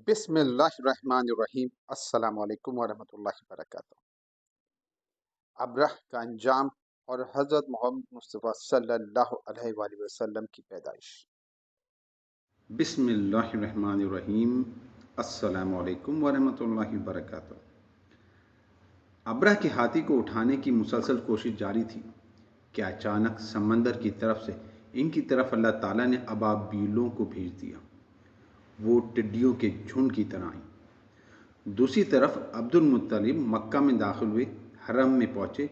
بسم اللہ الرحمن الرحیم۔ السلام علیکم ورحمۃ اللہ وبرکاتہ۔ ابرہ کا انجام اور حضرت محمد مصطفیٰ صلی اللہ علیہ وآلہ وسلم کی پیدائش۔ بسم اللہ الرحمن الرحیم۔ السلام علیکم ورحمۃ اللہ وبرکاتہ۔ ابرہ کے ہاتھی کو اٹھانے کی مسلسل کوشش جاری تھی کہ اچانک سمندر کی طرف سے ان کی طرف اللہ تعالیٰ نے ابابیلوں کو بھیج دیا۔ وہ ٹڈیوں کے جھنڈ کی طرح آئیں۔ دوسری طرف عبد المطلب مکہ میں داخل ہوئے، حرم میں پہنچے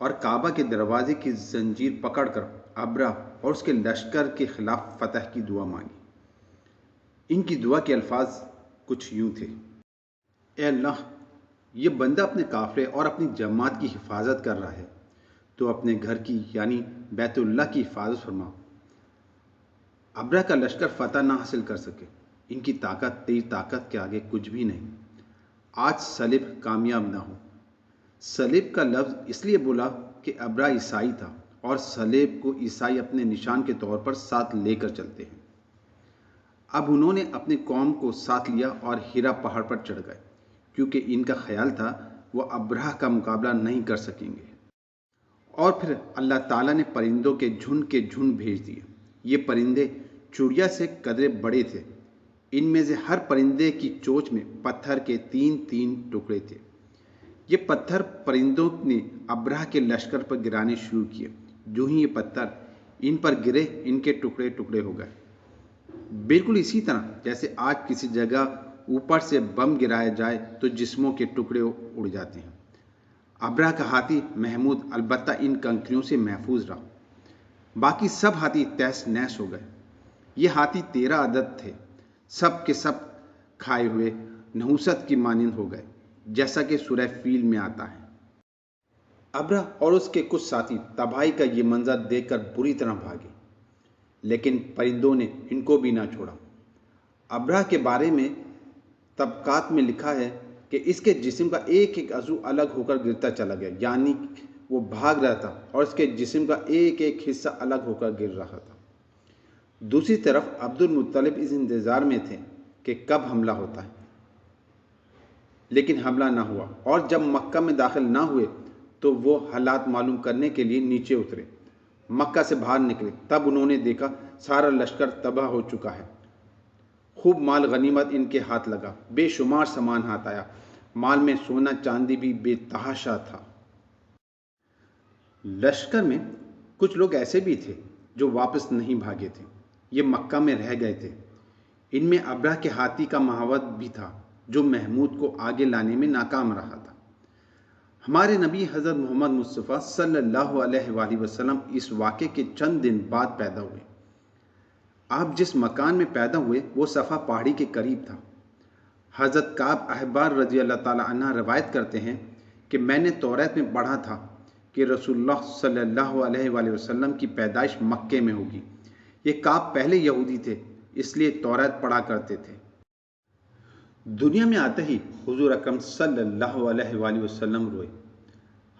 اور کعبہ کے دروازے کی زنجیر پکڑ کر ابرہ اور اس کے لشکر کے خلاف فتح کی دعا مانگی۔ ان کی دعا کے الفاظ کچھ یوں تھے: اے اللہ، یہ بندہ اپنے قافلے اور اپنی جماعت کی حفاظت کر رہا ہے، تو اپنے گھر کی یعنی بیت اللہ کی حفاظت فرما۔ ابرہ کا لشکر فتح نہ حاصل کر سکے، ان کی طاقت تیری طاقت کے آگے کچھ بھی نہیں۔ آج صلیب کامیاب نہ ہو۔ صلیب کا لفظ اس لیے بولا کہ ابرہ عیسائی تھا اور صلیب کو عیسائی اپنے نشان کے طور پر ساتھ لے کر چلتے ہیں۔ اب انہوں نے اپنی قوم کو ساتھ لیا اور ہیرا پہاڑ پر چڑھ گئے، کیونکہ ان کا خیال تھا وہ ابرہ کا مقابلہ نہیں کر سکیں گے۔ اور پھر اللہ تعالیٰ نے پرندوں کے جھنڈ بھیج دیے۔ یہ پرندے چڑیا سے قدرے بڑے تھے۔ ان میں سے ہر پرندے کی چونچ میں پتھر کے 3 ٹکڑے تھے۔ یہ پتھر پرندوں نے ابرہ کے لشکر پر گرانے شروع کیے۔ جو ہی یہ پتھر ان پر گرے، ان کے ٹکڑے ٹکڑے ہو گئے، بالکل اسی طرح جیسے آج کسی جگہ اوپر سے بم گرایا جائے تو جسموں کے ٹکڑے اڑ جاتے ہیں۔ ابرہ کا ہاتھی محمود البتہ ان کنکریوں سے محفوظ رہا، باقی سب ہاتھی تہس نہس ہو گئے۔ یہ ہاتھی 13 عدد تھے، سب کے سب کھائے ہوئے نحوست کی مانند ہو گئے، جیسا کہ سورہ فیل میں آتا ہے۔ ابرہ اور اس کے کچھ ساتھی تباہی کا یہ منظر دیکھ کر بری طرح بھاگے، لیکن پرندوں نے ان کو بھی نہ چھوڑا۔ ابرہ کے بارے میں طبقات میں لکھا ہے کہ اس کے جسم کا ایک عضو الگ ہو کر گرتا چلا گیا، یعنی وہ بھاگ رہا تھا اور اس کے جسم کا ایک حصہ الگ ہو کر گر رہا تھا۔ دوسری طرف عبد المطلب اس انتظار میں تھے کہ کب حملہ ہوتا ہے، لیکن حملہ نہ ہوا، اور جب مکہ میں داخل نہ ہوئے تو وہ حالات معلوم کرنے کے لیے نیچے اترے۔ مکہ سے باہر نکلے، تب انہوں نے دیکھا سارا لشکر تباہ ہو چکا ہے۔ خوب مال غنیمت ان کے ہاتھ لگا، بے شمار سامان ہاتھ آیا، مال میں سونا چاندی بھی بے تحاشا تھا۔ لشکر میں کچھ لوگ ایسے بھی تھے جو واپس نہیں بھاگے تھے، یہ مکہ میں رہ گئے تھے۔ ان میں ابرہ کے ہاتھی کا مہاوت بھی تھا، جو محمود کو آگے لانے میں ناکام رہا تھا۔ ہمارے نبی حضرت محمد مصطفیٰ صلی اللہ علیہ وآلہ وسلم اس واقعے کے چند دن بعد پیدا ہوئے۔ آپ جس مکان میں پیدا ہوئے وہ صفا پہاڑی کے قریب تھا۔ حضرت کعب احبار رضی اللہ تعالی عنہ روایت کرتے ہیں کہ میں نے توریت میں پڑھا تھا کہ رسول اللہ صلی اللہ علیہ وآلہ وسلم کی پیدائش مکے میں ہوگی۔ یہ کعب پہلے یہودی تھے، اس لیے توریت پڑھا کرتے تھے۔ دنیا میں آتے ہی حضور اکرم صلی اللہ علیہ وآلہ وسلم روئے۔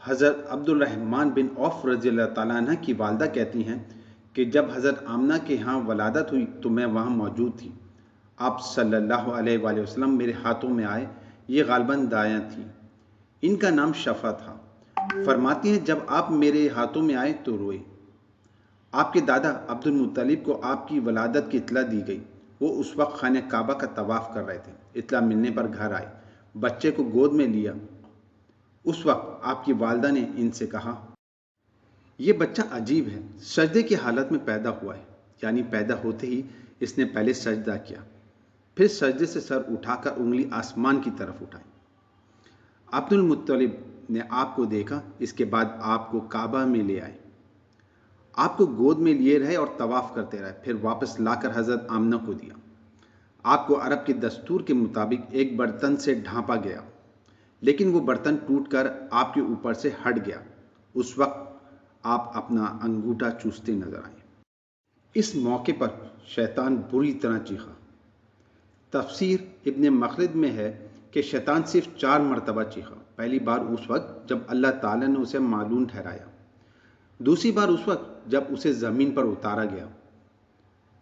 حضرت عبد الرحمن بن عوف رضی اللہ تعالیٰ عنہ کی والدہ کہتی ہیں کہ جب حضرت آمنہ کے ہاں ولادت ہوئی تو میں وہاں موجود تھی۔ آپ صلی اللہ علیہ وآلہ وسلم میرے ہاتھوں میں آئے، یہ غالباً دایاں تھی، ان کا نام شفا تھا۔ فرماتی ہیں جب آپ میرے ہاتھوں میں آئے تو روئے۔ آپ کے دادا عبد المطلب کو آپ کی ولادت کی اطلاع دی گئی۔ وہ اس وقت خانہ کعبہ کا طواف کر رہے تھے۔ اطلاع ملنے پر گھر آئے، بچے کو گود میں لیا۔ اس وقت آپ کی والدہ نے ان سے کہا، یہ بچہ عجیب ہے، سجدے کی حالت میں پیدا ہوا ہے، یعنی پیدا ہوتے ہی اس نے پہلے سجدہ کیا، پھر سجدے سے سر اٹھا کر انگلی آسمان کی طرف اٹھائی۔ عبد المطلب نے آپ کو دیکھا، اس کے بعد آپ کو کعبہ میں لے آئے، آپ کو گود میں لیے رہے اور طواف کرتے رہے، پھر واپس لا کر حضرت آمنہ کو دیا۔ آپ کو عرب کے دستور کے مطابق ایک برتن سے ڈھانپا گیا، لیکن وہ برتن ٹوٹ کر آپ کے اوپر سے ہٹ گیا۔ اس وقت آپ اپنا انگوٹھا چوستے نظر آئے۔ اس موقع پر شیطان بری طرح چیخا۔ تفسیر ابن مخلد میں ہے کہ شیطان صرف 4 مرتبہ چیخا۔ پہلی بار اس وقت جب اللہ تعالیٰ نے اسے معلوم ٹھہرایا، دوسری بار اس وقت جب اسے زمین پر اتارا گیا،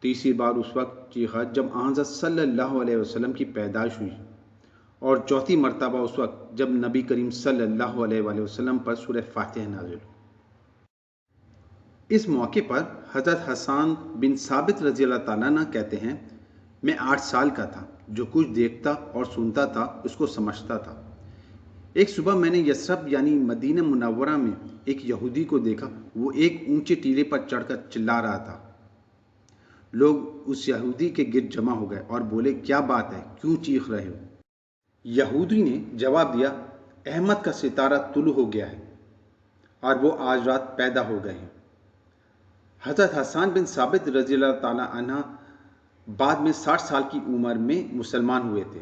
تیسری بار اس وقت چیخا جب حضرت صلی اللہ علیہ وسلم کی پیدائش ہوئی، اور چوتھی مرتبہ اس وقت جب نبی کریم صلی اللہ علیہ وآلہ وسلم پر سورہ فاتحہ نازل ہوئی۔ اس موقع پر حضرت حسان بن ثابت رضی اللہ تعالیٰ عنہ کہتے ہیں، میں 8 سال کا تھا، جو کچھ دیکھتا اور سنتا تھا اس کو سمجھتا تھا۔ ایک صبح میں نے یثرب یعنی مدینہ منورہ میں ایک یہودی کو دیکھا، وہ ایک اونچے ٹیلے پر چڑھ کر چلا رہا تھا۔ لوگ اس یہودی کے گرد جمع ہو گئے اور بولے، کیا بات ہے، کیوں چیخ رہے ہو؟ یہودی نے جواب دیا، احمد کا ستارہ طلوع ہو گیا ہے اور وہ آج رات پیدا ہو گئے ہیں۔ حضرت حسان بن ثابت رضی اللہ تعالیٰ عنہ بعد میں 60 سال کی عمر میں مسلمان ہوئے تھے۔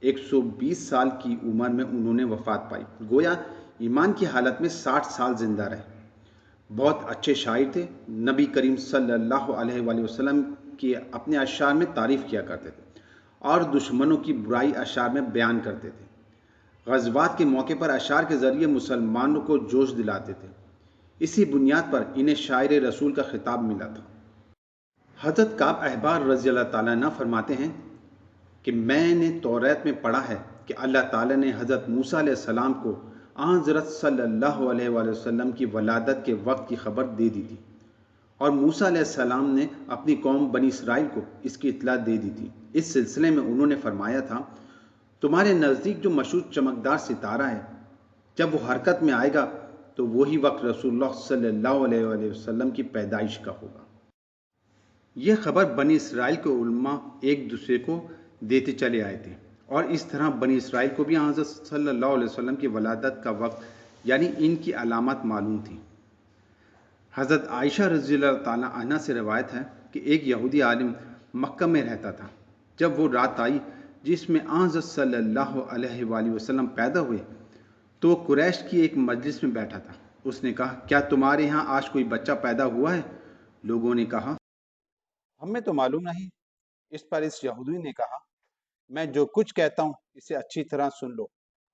120 سال کی عمر میں انہوں نے وفات پائی، گویا ایمان کی حالت میں 60 سال زندہ رہے۔ بہت اچھے شاعر تھے، نبی کریم صلی اللہ علیہ وآلہ وسلم کی اپنے اشعار میں تعریف کیا کرتے تھے اور دشمنوں کی برائی اشعار میں بیان کرتے تھے۔ غزوات کے موقع پر اشعار کے ذریعے مسلمانوں کو جوش دلاتے تھے۔ اسی بنیاد پر انہیں شاعر رسول کا خطاب ملا تھا۔ حضرت کعب احبار رضی اللہ تعالیٰ عنہ فرماتے ہیں کہ میں نے توریت میں پڑھا ہے کہ اللہ تعالیٰ نے حضرت موسیٰ علیہ السلام کو حضرت صلی اللہ علیہ وآلہ وسلم کی ولادت کے وقت کی خبر دے دی تھی، اور موسیٰ علیہ السلام نے اپنی قوم بنی اسرائیل کو اس کی اطلاع دے دی تھی۔ اس سلسلے میں انہوں نے فرمایا تھا، تمہارے نزدیک جو مشہور چمکدار ستارہ ہے، جب وہ حرکت میں آئے گا تو وہی وقت رسول اللہ صلی اللہ علیہ وآلہ وسلم کی پیدائش کا ہوگا۔ یہ خبر بنی اسرائیل کے علماء ایک دوسرے کو دیتے چلے آئے تھے، اور اس طرح بنی اسرائیل کو بھی حضرت صلی اللہ علیہ وسلم کی ولادت کا وقت یعنی ان کی علامت معلوم تھی۔ حضرت عائشہ رضی اللہ تعالیٰ عنہ سے روایت ہے کہ ایک یہودی عالم مکہ میں رہتا تھا۔ جب وہ رات آئی جس میں حضرت صلی اللہ علیہ وآلہ وسلم پیدا ہوئے تو وہ قریش کی ایک مجلس میں بیٹھا تھا۔ اس نے کہا، کیا تمہارے ہاں آج کوئی بچہ پیدا ہوا ہے؟ لوگوں نے کہا، ہمیں تو معلوم نہیں۔ اس پر اس یہودی نے کہا، میں جو کچھ کہتا ہوں اسے اچھی طرح سن لو۔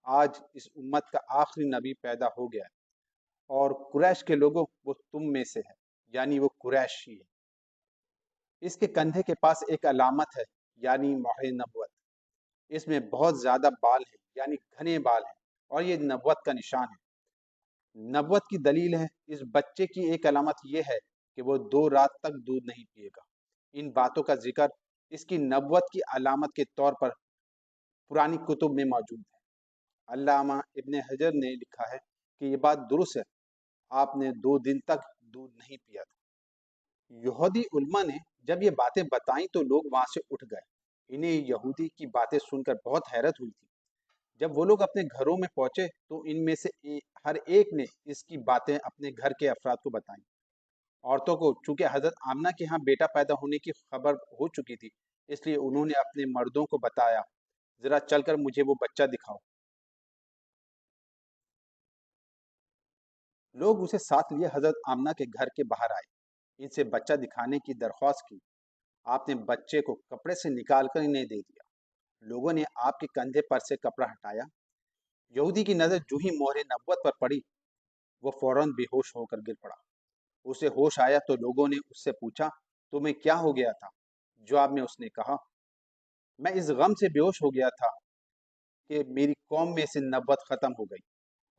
آج اس امت کا آخری نبی پیدا ہو گیا ہے، اور قریش کے لوگوں وہ تم میں سے ہے، یعنی وہ قریشی ہے۔ اس کے کندھے کے پاس ایک علامت ہے، یعنی مہر نبوت۔ اس میں بہت زیادہ بال ہیں، یعنی گھنے بال ہیں، اور یہ نبوت کا نشان ہے۔ نبوت کی دلیل ہے، اس بچے کی ایک علامت یہ ہے کہ وہ 2 رات تک دودھ نہیں پیے گا۔ ان باتوں کا ذکر اس کی نبوت کی علامت کے طور پر پرانی کتب میں موجود ہے۔ علامہ ابن حجر نے لکھا ہے کہ یہ بات درست ہے، آپ نے 2 دن تک دودھ نہیں پیا تھا۔ یہودی علماء نے جب یہ باتیں بتائیں تو لوگ وہاں سے اٹھ گئے۔ انہیں یہودی کی باتیں سن کر بہت حیرت ہوئی تھی۔ جب وہ لوگ اپنے گھروں میں پہنچے تو ان میں سے ہر ایک نے اس کی باتیں اپنے گھر کے افراد کو بتائیں۔ عورتوں کو چونکہ حضرت آمنہ کے ہاں بیٹا پیدا ہونے کی خبر ہو چکی تھی، اس لیے انہوں نے اپنے مردوں کو بتایا، ذرا چل کر مجھے وہ بچہ دکھاؤ۔ لوگ اسے ساتھ لیے حضرت آمنہ کے گھر کے باہر آئے، ان سے بچہ دکھانے کی درخواست کی۔ آپ نے بچے کو کپڑے سے نکال کر انہیں دے دیا۔ لوگوں نے آپ کے کندھے پر سے کپڑا ہٹایا۔ یہودی کی نظر جو ہی مہر نبوت پر پڑی، وہ فوراً بے ہوش ہو کر گر پڑا۔ اسے ہوش آیا تو لوگوں نے اس سے پوچھا، تمہیں کیا ہو گیا تھا؟ جواب میں اس نے کہا، میں اس غم سے بے ہوش ہو گیا تھا کہ میری قوم میں سے نبوت ختم ہو گئی،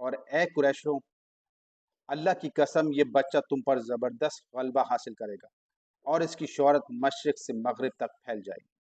اور اے قریشوں، اللہ کی قسم یہ بچہ تم پر زبردست غلبہ حاصل کرے گا، اور اس کی شہرت مشرق سے مغرب تک پھیل جائے گی۔